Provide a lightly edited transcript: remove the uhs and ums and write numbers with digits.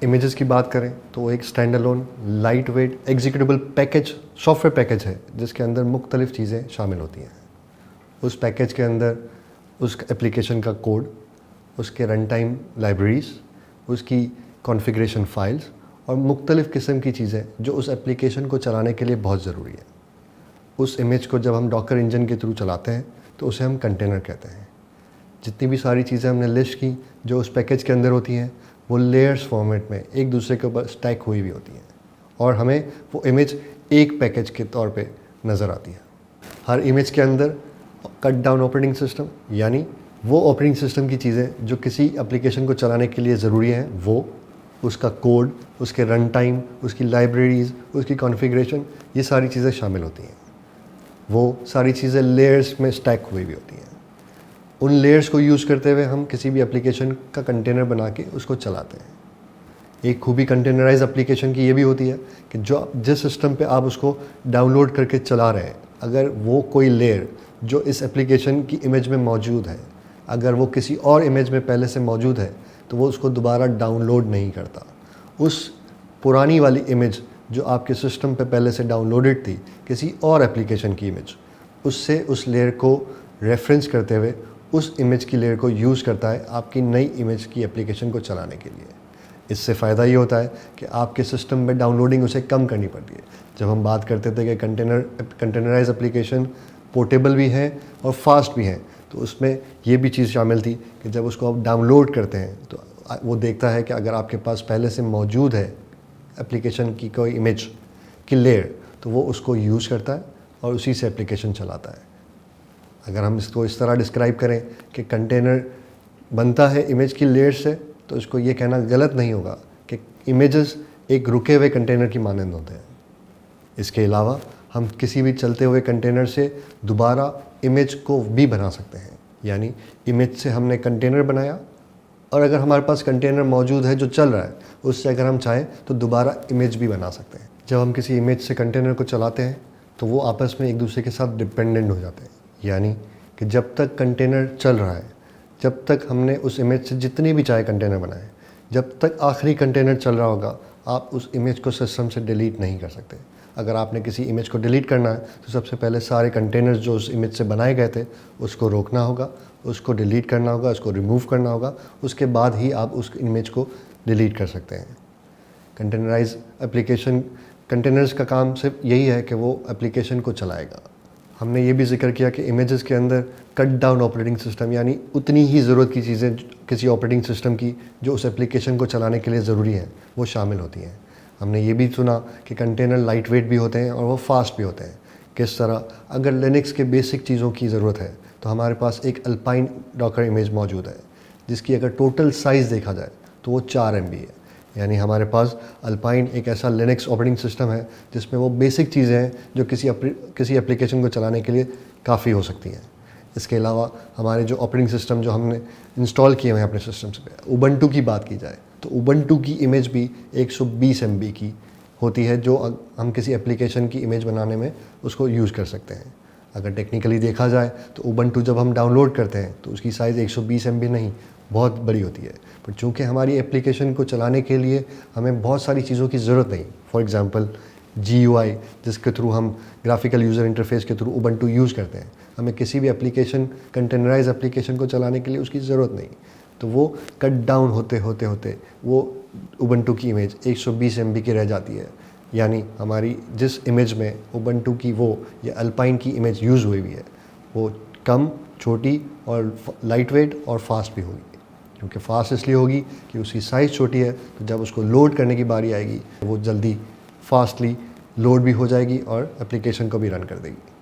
Images की बात करें तो वो एक stand alone light weight executable package software package है जिसके अंदर मुख्तलिफ़ चीज़ें शामिल होती हैं। उस पैकेज के अंदर उस एप्लीकेशन का कोड, उसके रन टाइम लाइब्रेरीज़, उसकी कॉन्फ़िगरेशन फाइल्स और मुख्तलिफ़ किस्म की चीज़ें जो उस एप्लीकेशन को चलाने के लिए बहुत ज़रूरी है। उस इमेज को जब हम डॉकर इंजन के थ्रू चलाते हैं तो उसे हम कंटेनर कहते हैं। जितनी भी सारी चीज़ें हमने लिस्ट की जो उस पैकेज के अंदर होती हैं वो लेयर्स फॉर्मेट में एक दूसरे के ऊपर स्टैक हुई भी होती हैं और हमें वो इमेज एक पैकेज के तौर पे नज़र आती है। हर इमेज के अंदर कट डाउन ऑपरेटिंग सिस्टम यानी वो ऑपरेटिंग सिस्टम की चीज़ें जो किसी एप्लीकेशन को चलाने के लिए ज़रूरी हैं, वो उसका कोड, उसके रन टाइम, उसकी लाइब्रेरीज़, उसकी कॉन्फ़िगरेशन, ये सारी चीज़ें शामिल होती हैं। वो सारी चीज़ें लेयर्स में स्टैक हुई भी होती हैं। उन लेयर्स को यूज़ करते हुए हम किसी भी एप्लीकेशन का कंटेनर बना के उसको चलाते हैं। एक खूबी कंटेनराइज एप्लीकेशन की ये भी होती है कि जो जिस सिस्टम पे आप उसको डाउनलोड करके चला रहे हैं, अगर वो कोई लेयर जो इस एप्लीकेशन की इमेज में मौजूद है, अगर वो किसी और इमेज में पहले से मौजूद है तो वो उसको दोबारा डाउनलोड नहीं करता। उस पुरानी वाली इमेज जो आपके सिस्टम पे पहले से डाउनलोडेड थी, किसी और एप्लीकेशन की इमेज, उससे उस लेयर को रेफरेंस करते हुए उस इमेज की लेयर को यूज़ करता है आपकी नई इमेज की एप्लीकेशन को चलाने के लिए। इससे फ़ायदा ये होता है कि आपके सिस्टम में डाउनलोडिंग उसे कम करनी पड़ती है। जब हम बात करते थे कि कंटेनराइज एप्लीकेशन पोर्टेबल भी हैं और फास्ट भी हैं, तो उसमें ये भी चीज़ शामिल थी कि जब उसको आप डाउनलोड करते हैं तो वो देखता है कि अगर आपके पास पहले से मौजूद है एप्लीकेशन की कोई इमेज की लेयर, तो वो उसको यूज़ करता है और उसी से एप्लीकेशन चलाता है। अगर हम इसको इस तरह डिस्क्राइब करें कि कंटेनर बनता है इमेज की लेयर से, तो इसको ये कहना गलत नहीं होगा कि इमेजेस एक रुके हुए कंटेनर की मानंद होते हैं। इसके अलावा हम किसी भी चलते हुए कंटेनर से दोबारा इमेज को भी बना सकते हैं। यानी इमेज से हमने कंटेनर बनाया और अगर हमारे पास कंटेनर मौजूद है जो चल रहा है, उससे अगर हम चाहें तो दोबारा इमेज भी बना सकते हैं। जब हम किसी इमेज से कंटेनर को चलाते हैं तो वो आपस में एक दूसरे के साथ डिपेंडेंट हो जाते हैं। यानी कि जब तक कंटेनर चल रहा है, जब तक हमने उस इमेज से जितने भी चाहे कंटेनर बनाए, जब तक आखिरी कंटेनर चल रहा होगा, आप उस इमेज को सिस्टम से डिलीट नहीं कर सकते। अगर आपने किसी इमेज को डिलीट करना है तो सबसे पहले सारे कंटेनर्स जो उस इमेज से बनाए गए थे उसको रोकना होगा, उसको डिलीट करना होगा, उसको रिमूव करना होगा, उसके बाद ही आप उस इमेज को डिलीट कर सकते हैं। कंटेनराइज एप्लीकेशन कंटेनर्स का काम सिर्फ यही है कि वो एप्लीकेशन को चलाएगा। हमने ये भी जिक्र किया कि इमेजेस के अंदर कट डाउन ऑपरेटिंग सिस्टम यानी उतनी ही ज़रूरत की चीज़ें किसी ऑपरेटिंग सिस्टम की जो उस एप्लीकेशन को चलाने के लिए ज़रूरी हैं वो शामिल होती हैं। हमने ये भी सुना कि कंटेनर लाइट वेट भी होते हैं और वो फास्ट भी होते हैं। किस तरह? अगर लिनक्स के बेसिक चीज़ों की ज़रूरत है तो हमारे पास एक अल्पाइन डॉकर इमेज मौजूद है जिसकी अगर टोटल साइज़ देखा जाए तो वो 4 MB है। यानी हमारे पास अल्पाइन एक ऐसा लिनक्स ऑपरेटिंग सिस्टम है जिसमें वो बेसिक चीज़ें हैं जो किसी एप्लीकेशन को चलाने के लिए काफ़ी हो सकती हैं। इसके अलावा हमारे जो ऑपरेटिंग सिस्टम जो हमने इंस्टॉल किए हुए हैं अपने सिस्टम्स पे, उबंटू की बात की जाए तो उबंटू की इमेज भी 120 MB की होती है जो हम किसी एप्लीकेशन की इमेज बनाने में उसको यूज़ कर सकते हैं। अगर टेक्निकली देखा जाए तो उबंटू जब हम डाउनलोड करते हैं तो उसकी साइज़ 120 MB नहीं, बहुत बड़ी होती है। पर चूँकि हमारी एप्लीकेशन को चलाने के लिए हमें बहुत सारी चीज़ों की ज़रूरत नहीं, फॉर एग्ज़ाम्पल GUI जिसके थ्रू हम ग्राफिकल यूज़र इंटरफेस के थ्रू उबंटू यूज़ करते हैं, हमें किसी भी एप्लीकेशन कंटेनराइज एप्लीकेशन को चलाने के लिए उसकी ज़रूरत नहीं। तो वो कट डाउन होते होते वो उबंटू की इमेज 120 MB की रह जाती है। यानी हमारी जिस इमेज में उबंटू की वो या अल्पाइन की इमेज यूज़ हुई हुई है वो कम, छोटी और लाइट वेट और फास्ट भी होगी। क्योंकि फास्ट इसलिए होगी कि उसकी साइज़ छोटी है, तो जब उसको लोड करने की बारी आएगी वो जल्दी फास्टली लोड भी हो जाएगी और एप्लीकेशन को भी रन कर देगी।